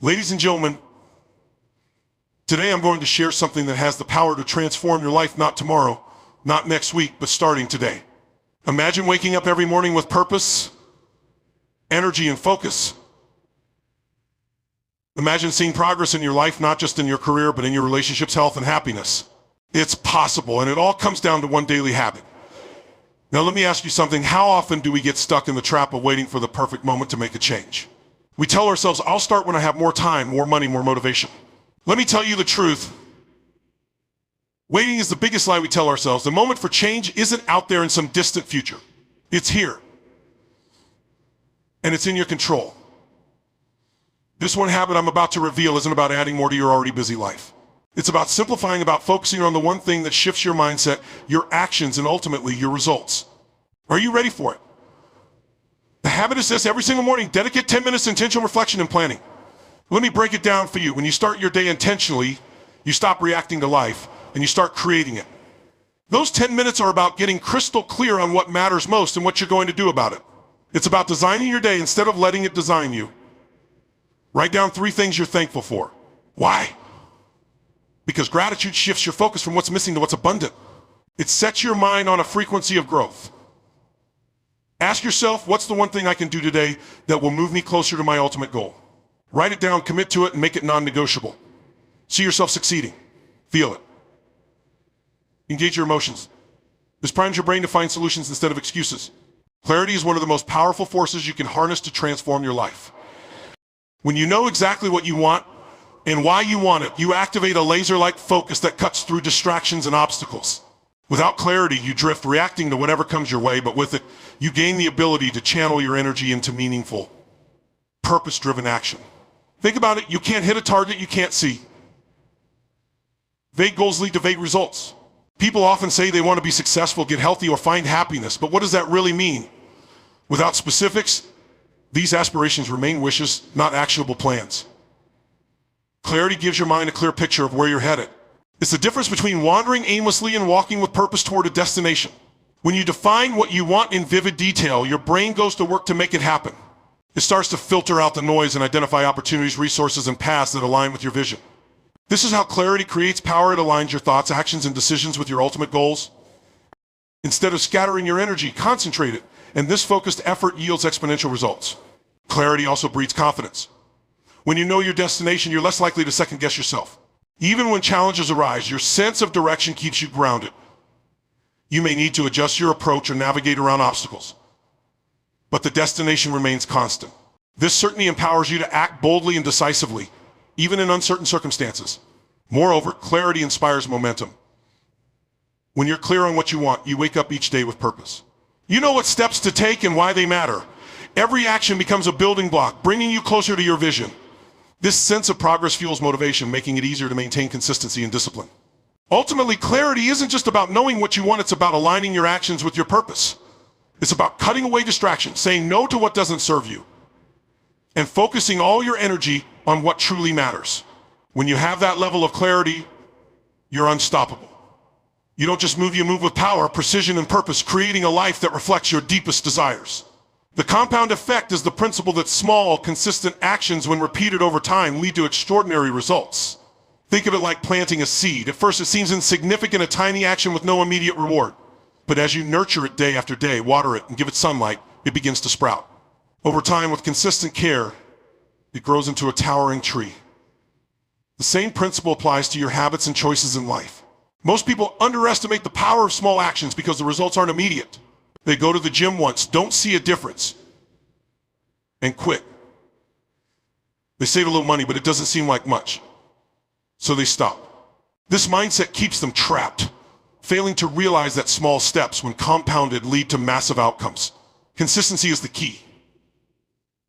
Ladies and gentlemen, today I'm going to share something that has the power to transform your life, not tomorrow, not next week, but starting today. Imagine waking up every morning with purpose, energy, and focus. Imagine seeing progress in your life, not just in your career, but in your relationships, health, and happiness. It's possible, and it all comes down to one daily habit. Now let me ask you something. How often do we get stuck in the trap of waiting for the perfect moment to make a change? We tell ourselves, I'll start when I have more time, more money, more motivation. Let me tell you the truth. Waiting is the biggest lie we tell ourselves. The moment for change isn't out there in some distant future. It's here. And it's in your control. This one habit I'm about to reveal isn't about adding more to your already busy life. It's about simplifying, about focusing on the one thing that shifts your mindset, your actions, and ultimately your results. Are you ready for it? The habit is this: every single morning, dedicate 10 minutes to intentional reflection and planning. Let me break it down for you. When you start your day intentionally, you stop reacting to life and you start creating it. Those 10 minutes are about getting crystal clear on what matters most and what you're going to do about it. It's about designing your day instead of letting it design you. Write down 3 things you're thankful for. Why? Because gratitude shifts your focus from what's missing to what's abundant. It sets your mind on a frequency of growth. Ask yourself, what's the one thing I can do today that will move me closer to my ultimate goal? Write it down, commit to it, and make it non-negotiable. See yourself succeeding. Feel it. Engage your emotions. This primes your brain to find solutions instead of excuses. Clarity is one of the most powerful forces you can harness to transform your life. When you know exactly what you want and why you want it, you activate a laser-like focus that cuts through distractions and obstacles. Without clarity, you drift, reacting to whatever comes your way, but with it, you gain the ability to channel your energy into meaningful, purpose-driven action. Think about it. You can't hit a target you can't see. Vague goals lead to vague results. People often say they want to be successful, get healthy, or find happiness, but what does that really mean? Without specifics, these aspirations remain wishes, not actionable plans. Clarity gives your mind a clear picture of where you're headed. It's the difference between wandering aimlessly and walking with purpose toward a destination. When you define what you want in vivid detail, your brain goes to work to make it happen. It starts to filter out the noise and identify opportunities, resources, and paths that align with your vision. This is how clarity creates power. It aligns your thoughts, actions, and decisions with your ultimate goals. Instead of scattering your energy, concentrate it, and this focused effort yields exponential results. Clarity also breeds confidence. When you know your destination, you're less likely to second-guess yourself. Even when challenges arise, your sense of direction keeps you grounded. You may need to adjust your approach or navigate around obstacles, but the destination remains constant. This certainty empowers you to act boldly and decisively, even in uncertain circumstances. Moreover, clarity inspires momentum. When you're clear on what you want, you wake up each day with purpose. You know what steps to take and why they matter. Every action becomes a building block, bringing you closer to your vision. This sense of progress fuels motivation, making it easier to maintain consistency and discipline. Ultimately, clarity isn't just about knowing what you want, it's about aligning your actions with your purpose. It's about cutting away distractions, saying no to what doesn't serve you, and focusing all your energy on what truly matters. When you have that level of clarity, you're unstoppable. You don't just move, you move with power, precision, and purpose, creating a life that reflects your deepest desires. The compound effect is the principle that small, consistent actions, when repeated over time, lead to extraordinary results. Think of it like planting a seed. At first, it seems insignificant, a tiny action with no immediate reward. But as you nurture it day after day, water it, and give it sunlight, it begins to sprout. Over time, with consistent care, it grows into a towering tree. The same principle applies to your habits and choices in life. Most people underestimate the power of small actions because the results aren't immediate. They go to the gym once, don't see a difference, and quit. They save a little money, but it doesn't seem like much, so they stop. This mindset keeps them trapped, failing to realize that small steps, when compounded, lead to massive outcomes. Consistency is the key.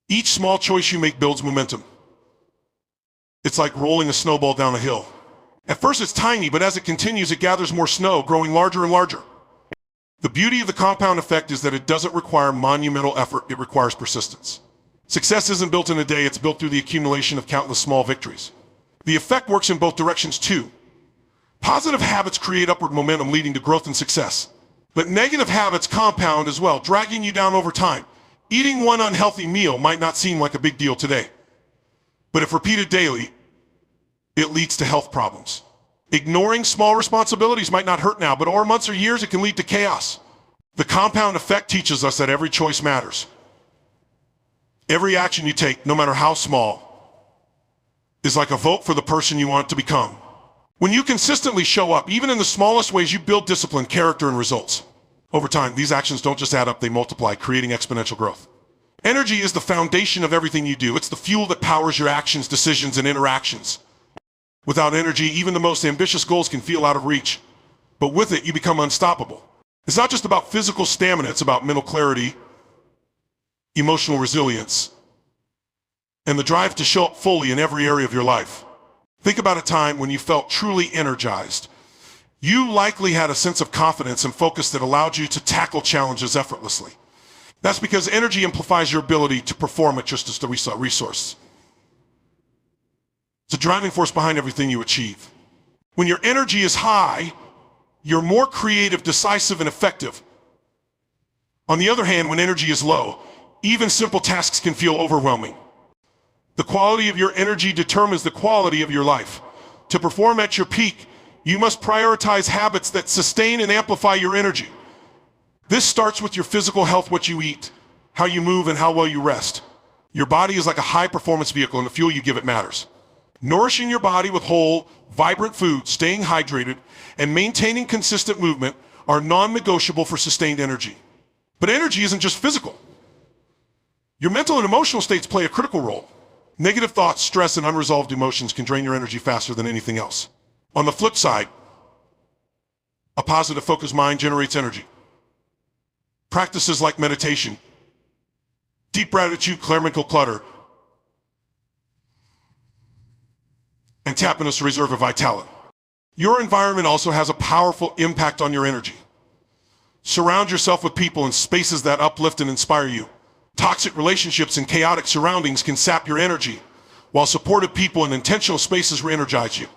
Each small choice you make builds momentum. It's like rolling a snowball down a hill. At first it's tiny, but as it continues, it gathers more snow, growing larger and larger. The beauty of the compound effect is that it doesn't require monumental effort, it requires persistence. Success isn't built in a day, it's built through the accumulation of countless small victories. The effect works in both directions too. Positive habits create upward momentum, leading to growth and success. But negative habits compound as well, dragging you down over time. Eating one unhealthy meal might not seem like a big deal today, But if repeated daily, it leads to health problems. Ignoring small responsibilities might not hurt now, but over months or years, it can lead to chaos. The compound effect teaches us that every choice matters. Every action you take, no matter how small, is like a vote for the person you want to become. When you consistently show up, even in the smallest ways, you build discipline, character, and results. Over time, these actions don't just add up, they multiply, creating exponential growth. Energy is the foundation of everything you do. It's the fuel that powers your actions, decisions, and interactions. Without energy, even the most ambitious goals can feel out of reach. But with it, you become unstoppable. It's not just about physical stamina, it's about mental clarity, emotional resilience, and the drive to show up fully in every area of your life. Think about a time when you felt truly energized. You likely had a sense of confidence and focus that allowed you to tackle challenges effortlessly. That's because energy amplifies your ability to perform at just as a resource. It's a driving force behind everything you achieve. When your energy is high, you're more creative, decisive, and effective. On the other hand, when energy is low, even simple tasks can feel overwhelming. The quality of your energy determines the quality of your life. To perform at your peak, you must prioritize habits that sustain and amplify your energy. This starts with your physical health, what you eat, how you move, and how well you rest. Your body is like a high-performance vehicle, and the fuel you give it matters. Nourishing your body with whole, vibrant food, staying hydrated, and maintaining consistent movement are non-negotiable for sustained energy. But energy isn't just physical. Your mental and emotional states play a critical role. Negative thoughts, stress, and unresolved emotions can drain your energy faster than anything else. On the flip side, a positive, focused mind generates energy. Practices like meditation, deep gratitude, clear mental clutter, and tap into this reserve of vitality. Your environment also has a powerful impact on your energy. Surround yourself with people and spaces that uplift and inspire you. Toxic relationships and chaotic surroundings can sap your energy, while supportive people and intentional spaces re-energize you.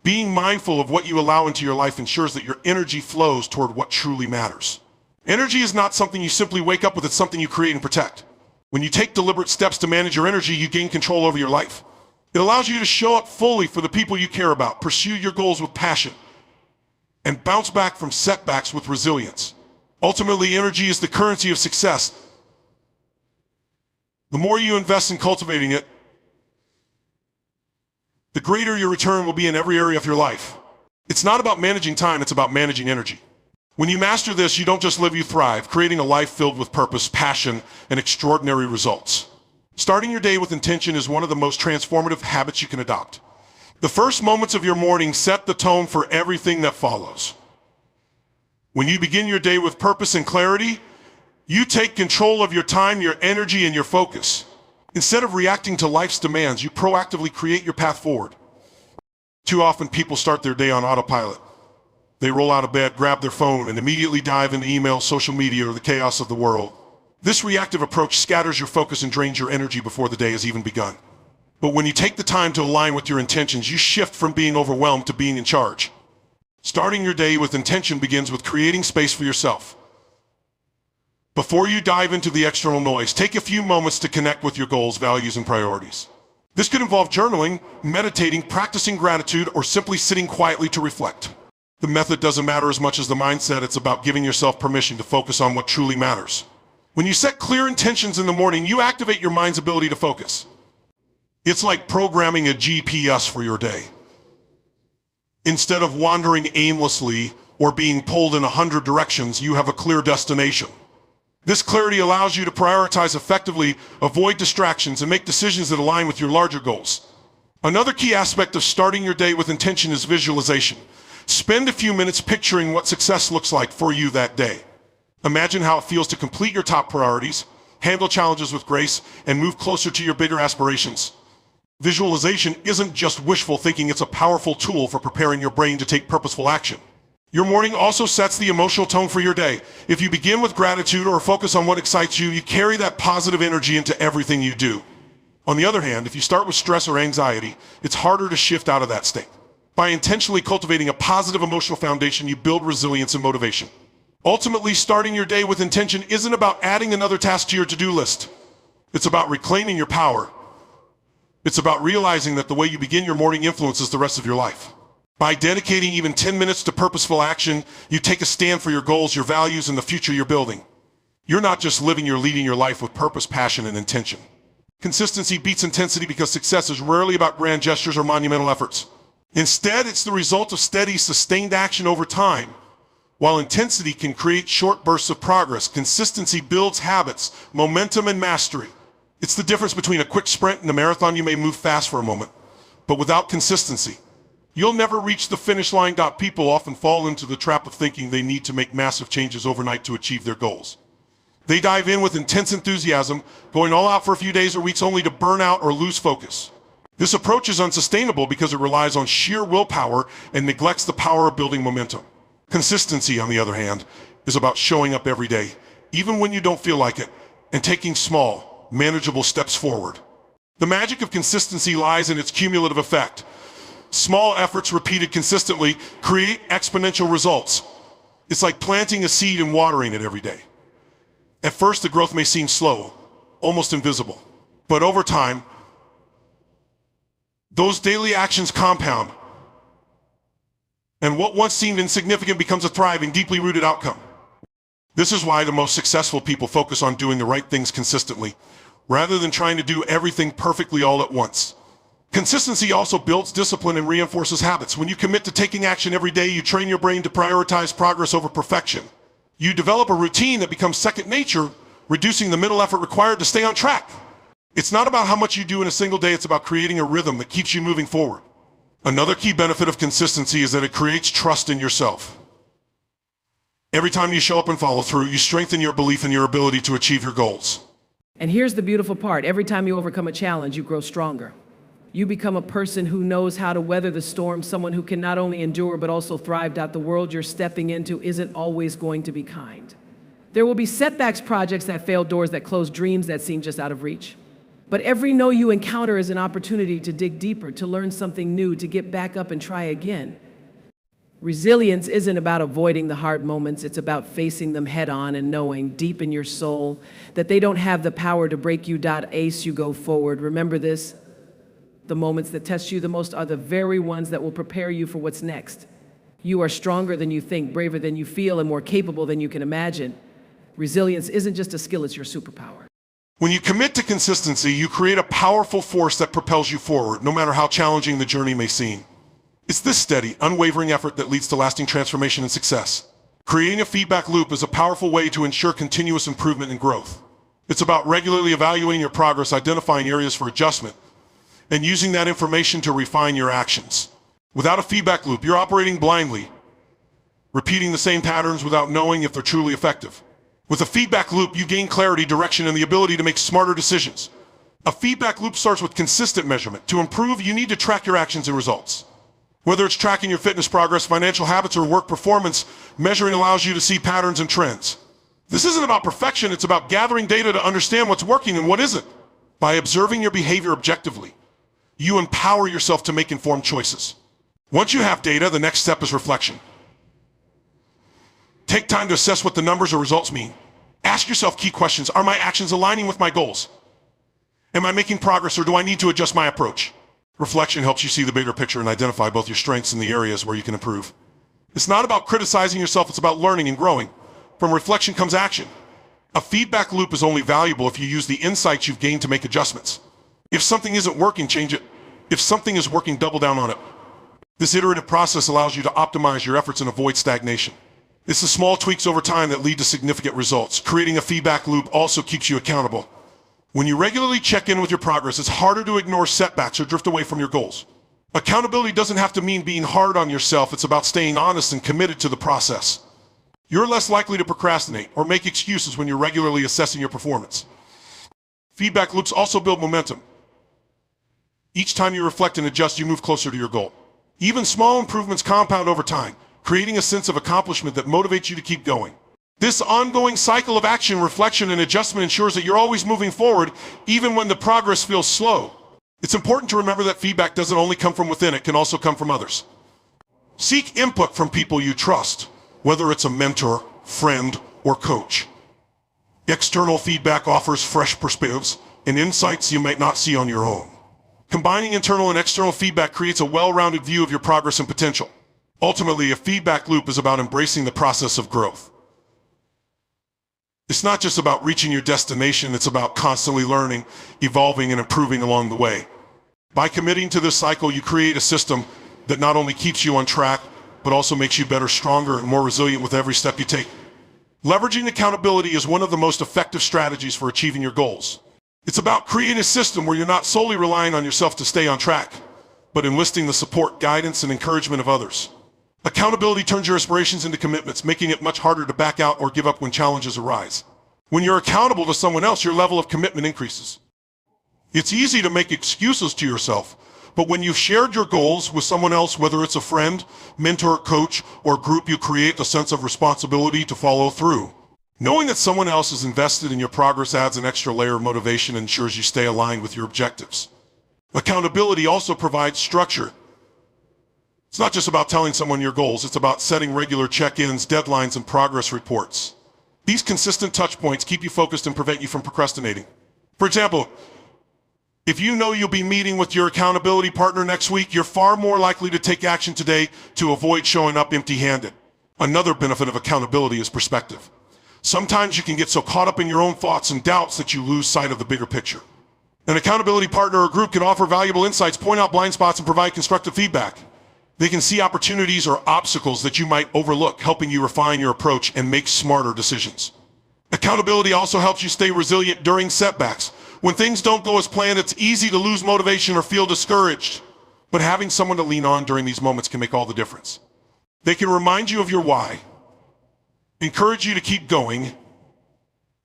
Being mindful of what you allow into your life ensures that your energy flows toward what truly matters. Energy is not something you simply wake up with, it's something you create and protect. When you take deliberate steps to manage your energy, you gain control over your life. It allows you to show up fully for the people you care about, pursue your goals with passion, and bounce back from setbacks with resilience. Ultimately, energy is the currency of success. The more you invest in cultivating it, the greater your return will be in every area of your life. It's not about managing time, it's about managing energy. When you master this, you don't just live, you thrive, creating a life filled with purpose, passion, and extraordinary results. Starting your day with intention is one of the most transformative habits you can adopt. The first moments of your morning set the tone for everything that follows. When you begin your day with purpose and clarity, you take control of your time, your energy, and your focus. Instead of reacting to life's demands, you proactively create your path forward. Too often people start their day on autopilot. They roll out of bed, grab their phone, and immediately dive into email, social media, or the chaos of the world. This reactive approach scatters your focus and drains your energy before the day has even begun. But when you take the time to align with your intentions, you shift from being overwhelmed to being in charge. Starting your day with intention begins with creating space for yourself. Before you dive into the external noise, take a few moments to connect with your goals, values, and priorities. This could involve journaling, meditating, practicing gratitude, or simply sitting quietly to reflect. The method doesn't matter as much as the mindset. It's about giving yourself permission to focus on what truly matters. When you set clear intentions in the morning, you activate your mind's ability to focus. It's like programming a GPS for your day. Instead of wandering aimlessly or being pulled in 100 directions, you have a clear destination. This clarity allows you to prioritize effectively, avoid distractions, and make decisions that align with your larger goals. Another key aspect of starting your day with intention is visualization. Spend a few minutes picturing what success looks like for you that day. Imagine how it feels to complete your top priorities, handle challenges with grace, and move closer to your bigger aspirations. Visualization isn't just wishful thinking, it's a powerful tool for preparing your brain to take purposeful action. Your morning also sets the emotional tone for your day. If you begin with gratitude or focus on what excites you, you carry that positive energy into everything you do. On the other hand, if you start with stress or anxiety, it's harder to shift out of that state. By intentionally cultivating a positive emotional foundation, you build resilience and motivation. Ultimately, starting your day with intention isn't about adding another task to your to-do list. It's about reclaiming your power, It's about realizing that the way you begin your morning influences the rest of your life. By dedicating even 10 minutes to purposeful action, you take a stand for your goals, your values, and the future you're building. You're not just living, you're leading your life with purpose, passion, and intention. Consistency beats intensity because success is rarely about grand gestures or monumental efforts. Instead, it's the result of steady, sustained action over time. While intensity can create short bursts of progress, consistency builds habits, momentum, and mastery. It's the difference between a quick sprint and a marathon. You may move fast for a moment, but without consistency, you'll never reach the finish line. People often fall into the trap of thinking they need to make massive changes overnight to achieve their goals. They dive in with intense enthusiasm, going all out for a few days or weeks only to burn out or lose focus. This approach is unsustainable because it relies on sheer willpower and neglects the power of building momentum. Consistency, on the other hand, is about showing up every day, even when you don't feel like it, and taking small, manageable steps forward. The magic of consistency lies in its cumulative effect. Small efforts repeated consistently create exponential results. It's like planting a seed and watering it every day. At first, the growth may seem slow, almost invisible, but over time, those daily actions compound, and what once seemed insignificant becomes a thriving, deeply rooted outcome. This is why the most successful people focus on doing the right things consistently, rather than trying to do everything perfectly all at once. Consistency also builds discipline and reinforces habits. When you commit to taking action every day, you train your brain to prioritize progress over perfection. You develop a routine that becomes second nature, reducing the mental effort required to stay on track. It's not about how much you do in a single day, it's about creating a rhythm that keeps you moving forward. Another key benefit of consistency is that it creates trust in yourself. Every time you show up and follow through, you strengthen your belief in your ability to achieve your goals. And here's the beautiful part. Every time you overcome a challenge, you grow stronger. You become a person who knows how to weather the storm, someone who can not only endure but also thrive. The world you're stepping into isn't always going to be kind. There will be setbacks, projects that fail, doors that close, dreams that seem just out of reach. But every no you encounter is an opportunity to dig deeper, to learn something new, to get back up and try again. Resilience isn't about avoiding the hard moments, it's about facing them head on and knowing deep in your soul that they don't have the power to break you. Ace, you go forward. Remember this. The moments that test you the most are the very ones that will prepare you for what's next. You are stronger than you think, braver than you feel, and more capable than you can imagine. Resilience isn't just a skill, it's your superpower. When you commit to consistency, you create a powerful force that propels you forward, no matter how challenging the journey may seem. It's this steady, unwavering effort that leads to lasting transformation and success. Creating a feedback loop is a powerful way to ensure continuous improvement and growth. It's about regularly evaluating your progress, identifying areas for adjustment, and using that information to refine your actions. Without a feedback loop, you're operating blindly, repeating the same patterns without knowing if they're truly effective. With a feedback loop, you gain clarity, direction, and the ability to make smarter decisions. A feedback loop starts with consistent measurement. To improve, you need to track your actions and results. Whether it's tracking your fitness progress, financial habits, or work performance, measuring allows you to see patterns and trends. This isn't about perfection, it's about gathering data to understand what's working and what isn't. By observing your behavior objectively, you empower yourself to make informed choices. Once you have data, the next step is reflection. Take time to assess what the numbers or results mean. Ask yourself key questions. Are my actions aligning with my goals? Am I making progress, or do I need to adjust my approach? Reflection helps you see the bigger picture and identify both your strengths and the areas where you can improve. It's not about criticizing yourself, it's about learning and growing. From reflection comes action. A feedback loop is only valuable if you use the insights you've gained to make adjustments. If something isn't working, change it. If something is working, double down on it. This iterative process allows you to optimize your efforts and avoid stagnation. It's the small tweaks over time that lead to significant results. Creating a feedback loop also keeps you accountable. When you regularly check in with your progress, it's harder to ignore setbacks or drift away from your goals. Accountability doesn't have to mean being hard on yourself. It's about staying honest and committed to the process. You're less likely to procrastinate or make excuses when you're regularly assessing your performance. Feedback loops also build momentum. Each time you reflect and adjust, you move closer to your goal. Even small improvements compound over time, creating a sense of accomplishment that motivates you to keep going. This ongoing cycle of action, reflection, and adjustment ensures that you're always moving forward, even when the progress feels slow. It's important to remember that feedback doesn't only come from within, it can also come from others. Seek input from people you trust, whether it's a mentor, friend, or coach. External feedback offers fresh perspectives and insights you might not see on your own. Combining internal and external feedback creates a well-rounded view of your progress and potential. Ultimately, a feedback loop is about embracing the process of growth. It's not just about reaching your destination, it's about constantly learning, evolving, and improving along the way. By committing to this cycle, you create a system that not only keeps you on track, but also makes you better, stronger, and more resilient with every step you take. Leveraging accountability is one of the most effective strategies for achieving your goals. It's about creating a system where you're not solely relying on yourself to stay on track, but enlisting the support, guidance, and encouragement of others. Accountability turns your aspirations into commitments, making it much harder to back out or give up when challenges arise. When you're accountable to someone else, your level of commitment increases. It's easy to make excuses to yourself, but when you've shared your goals with someone else, whether it's a friend, mentor, coach, or group, you create a sense of responsibility to follow through. Knowing that someone else is invested in your progress adds an extra layer of motivation and ensures you stay aligned with your objectives. Accountability also provides structure. It's not just about telling someone your goals, it's about setting regular check-ins, deadlines, and progress reports. These consistent touch points keep you focused and prevent you from procrastinating. For example, if you know you'll be meeting with your accountability partner next week, you're far more likely to take action today to avoid showing up empty-handed. Another benefit of accountability is perspective. Sometimes you can get so caught up in your own thoughts and doubts that you lose sight of the bigger picture. An accountability partner or group can offer valuable insights, point out blind spots, and provide constructive feedback. They can see opportunities or obstacles that you might overlook, helping you refine your approach and make smarter decisions. Accountability also helps you stay resilient during setbacks. When things don't go as planned, it's easy to lose motivation or feel discouraged. But having someone to lean on during these moments can make all the difference. They can remind you of your why, encourage you to keep going,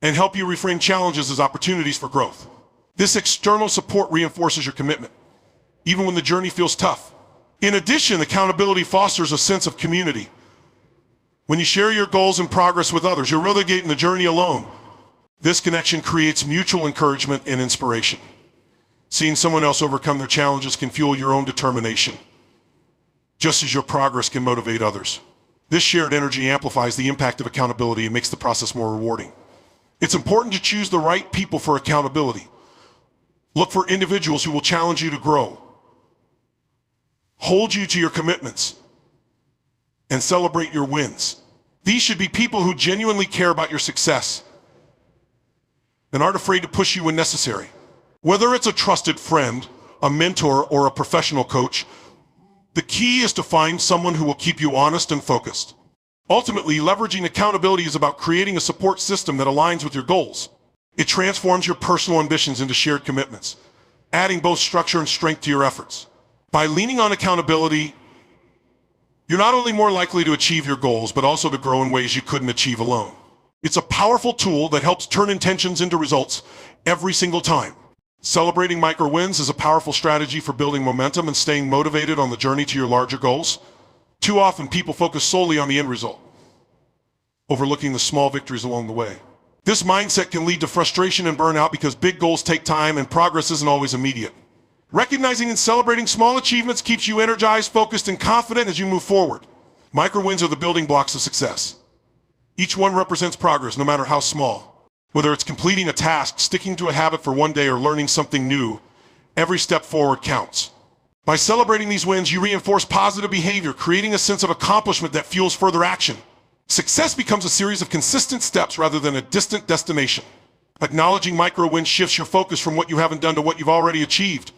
and help you reframe challenges as opportunities for growth. This external support reinforces your commitment, even when the journey feels tough. In addition, accountability fosters a sense of community. When you share your goals and progress with others, you're relegating the journey alone. This connection creates mutual encouragement and inspiration. Seeing someone else overcome their challenges can fuel your own determination, just as your progress can motivate others. This shared energy amplifies the impact of accountability and makes the process more rewarding. It's important to choose the right people for accountability. Look for individuals who will challenge you to grow, hold you to your commitments, and celebrate your wins. These should be people who genuinely care about your success and aren't afraid to push you when necessary. Whether it's a trusted friend, a mentor, or a professional coach, the key is to find someone who will keep you honest and focused. Ultimately, leveraging accountability is about creating a support system that aligns with your goals. It transforms your personal ambitions into shared commitments, adding both structure and strength to your efforts. By leaning on accountability, you're not only more likely to achieve your goals, but also to grow in ways you couldn't achieve alone. It's a powerful tool that helps turn intentions into results every single time. Celebrating micro wins is a powerful strategy for building momentum and staying motivated on the journey to your larger goals. Too often, people focus solely on the end result, overlooking the small victories along the way. This mindset can lead to frustration and burnout because big goals take time and progress isn't always immediate. Recognizing and celebrating small achievements keeps you energized, focused, and confident as you move forward. Micro wins are the building blocks of success. Each one represents progress, no matter how small. Whether it's completing a task, sticking to a habit for one day, or learning something new, every step forward counts. By celebrating these wins, you reinforce positive behavior, creating a sense of accomplishment that fuels further action. Success becomes a series of consistent steps rather than a distant destination. Acknowledging micro wins shifts your focus from what you haven't done to what you've already achieved.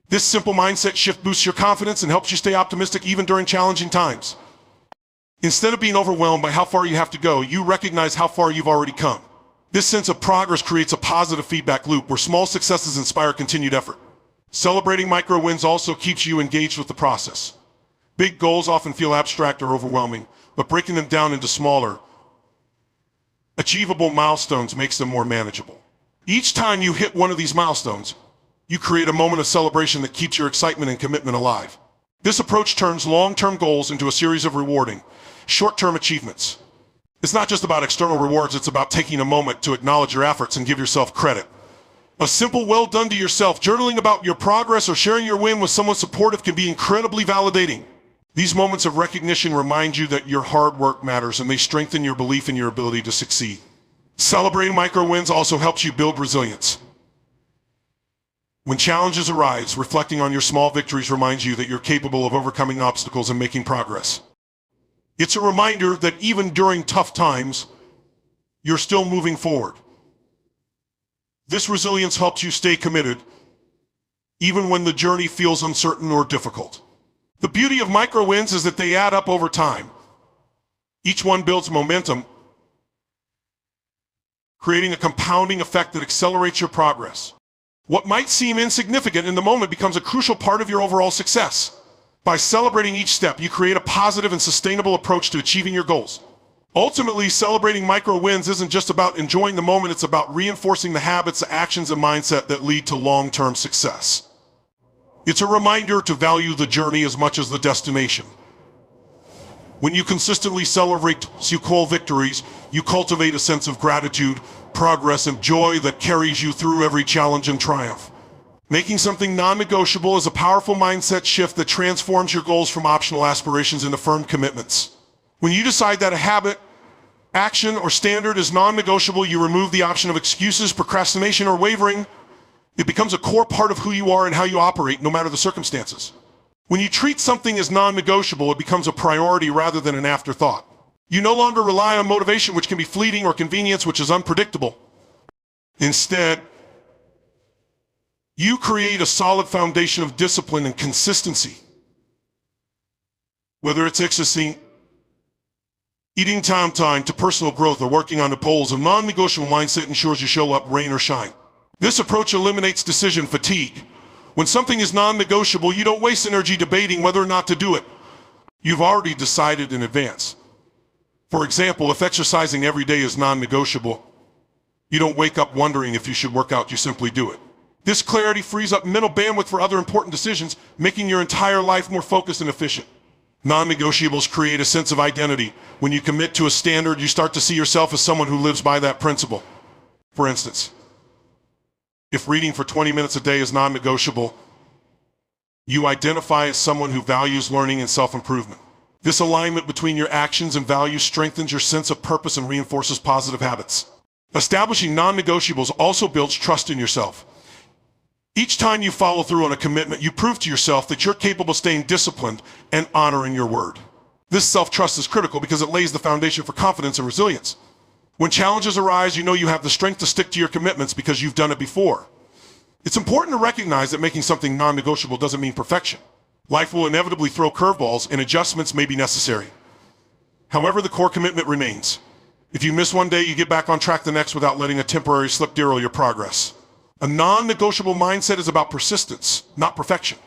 This simple mindset shift boosts your confidence and helps you stay optimistic even during challenging times. Instead of being overwhelmed by how far you have to go, you recognize how far you've already come. This sense of progress creates a positive feedback loop where small successes inspire continued effort. Celebrating micro wins also keeps you engaged with the process. Big goals often feel abstract or overwhelming, but breaking them down into smaller, achievable milestones makes them more manageable. Each time you hit one of these milestones, you create a moment of celebration that keeps your excitement and commitment alive. This approach turns long-term goals into a series of rewarding, short-term achievements. It's not just about external rewards, it's about taking a moment to acknowledge your efforts and give yourself credit. A simple well done to yourself, journaling about your progress, or sharing your win with someone supportive can be incredibly validating. These moments of recognition remind you that your hard work matters and they strengthen your belief in your ability to succeed. Celebrating micro wins also helps you build resilience. When challenges arise, reflecting on your small victories reminds you that you're capable of overcoming obstacles and making progress. It's a reminder that even during tough times, you're still moving forward. This resilience helps you stay committed, even when the journey feels uncertain or difficult. The beauty of micro wins is that they add up over time. Each one builds momentum, creating a compounding effect that accelerates your progress. What might seem insignificant in the moment becomes a crucial part of your overall success. By celebrating each step, you create a positive and sustainable approach to achieving your goals. Ultimately, celebrating micro wins isn't just about enjoying the moment, it's about reinforcing the habits, actions, and mindset that lead to long-term success. It's a reminder to value the journey as much as the destination. When you consistently celebrate small victories, you cultivate a sense of gratitude, progress, and joy that carries you through every challenge and triumph. Making something non-negotiable is a powerful mindset shift that transforms your goals from optional aspirations into firm commitments. When you decide that a habit, action, or standard is non-negotiable, you remove the option of excuses, procrastination, or wavering. It becomes a core part of who you are and how you operate, no matter the circumstances. When you treat something as non-negotiable, it becomes a priority rather than an afterthought. You no longer rely on motivation, which can be fleeting, or convenience, which is unpredictable. Instead, you create a solid foundation of discipline and consistency. Whether it's exercising, eating time to personal growth, or working on the goals, a non-negotiable mindset ensures you show up rain or shine. This approach eliminates decision fatigue. When something is non-negotiable, you don't waste energy debating whether or not to do it. You've already decided in advance. For example, if exercising every day is non-negotiable, you don't wake up wondering if you should work out, you simply do it. This clarity frees up mental bandwidth for other important decisions, making your entire life more focused and efficient. Non-negotiables create a sense of identity. When you commit to a standard, you start to see yourself as someone who lives by that principle. For instance, if reading for 20 minutes a day is non-negotiable, you identify as someone who values learning and self-improvement. This alignment between your actions and values strengthens your sense of purpose and reinforces positive habits. Establishing non-negotiables also builds trust in yourself. Each time you follow through on a commitment, you prove to yourself that you're capable of staying disciplined and honoring your word. This self-trust is critical because it lays the foundation for confidence and resilience. When challenges arise, you know you have the strength to stick to your commitments because you've done it before. It's important to recognize that making something non-negotiable doesn't mean perfection. Life will inevitably throw curveballs and adjustments may be necessary. However, the core commitment remains. If you miss one day, you get back on track the next without letting a temporary slip derail your progress. A non-negotiable mindset is about persistence, not perfection.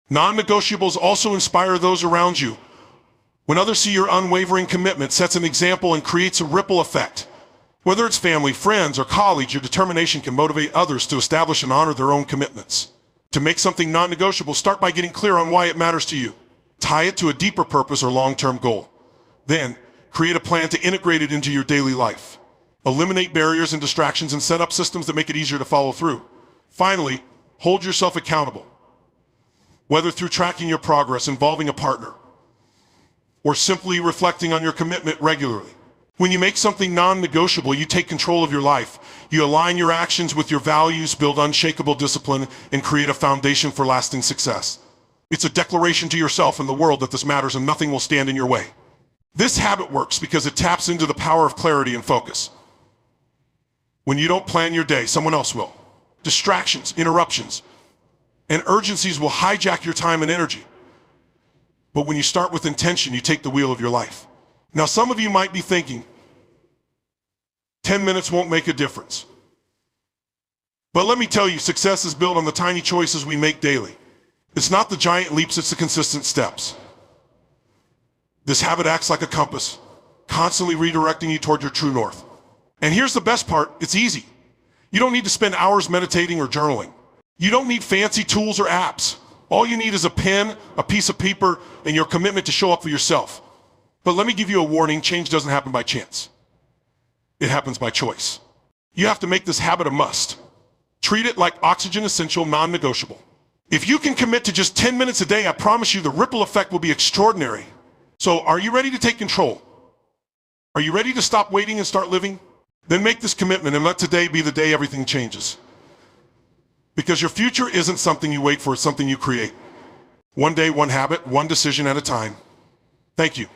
Non-negotiables also inspire those around you. When others see your unwavering commitment, sets an example and creates a ripple effect. Whether it's family, friends, or colleagues, your determination can motivate others to establish and honor their own commitments. To make something non-negotiable, start by getting clear on why it matters to you. Tie it to a deeper purpose or long-term goal. Then, create a plan to integrate it into your daily life. Eliminate barriers and distractions and set up systems that make it easier to follow through. Finally, hold yourself accountable. Whether through tracking your progress, involving a partner, or simply reflecting on your commitment regularly. When you make something non-negotiable, you take control of your life. You align your actions with your values, build unshakable discipline, and create a foundation for lasting success. It's a declaration to yourself and the world that this matters and nothing will stand in your way. This habit works because it taps into the power of clarity and focus. When you don't plan your day, someone else will. Distractions, interruptions, and urgencies will hijack your time and energy. But when you start with intention, you take the wheel of your life. Now, some of you might be thinking, 10 minutes won't make a difference. But let me tell you, success is built on the tiny choices we make daily. It's not the giant leaps, it's the consistent steps. This habit acts like a compass, constantly redirecting you toward your true north. And here's the best part, it's easy. You don't need to spend hours meditating or journaling. You don't need fancy tools or apps. All you need is a pen, a piece of paper, and your commitment to show up for yourself. But let me give you a warning, change doesn't happen by chance. It happens by choice. You have to make this habit a must. Treat it like oxygen essential, non-negotiable. If you can commit to just 10 minutes a day, I promise you the ripple effect will be extraordinary. So are you ready to take control? Are you ready to stop waiting and start living? Then make this commitment and let today be the day everything changes. Because your future isn't something you wait for, it's something you create. One day, one habit, one decision at a time. Thank you.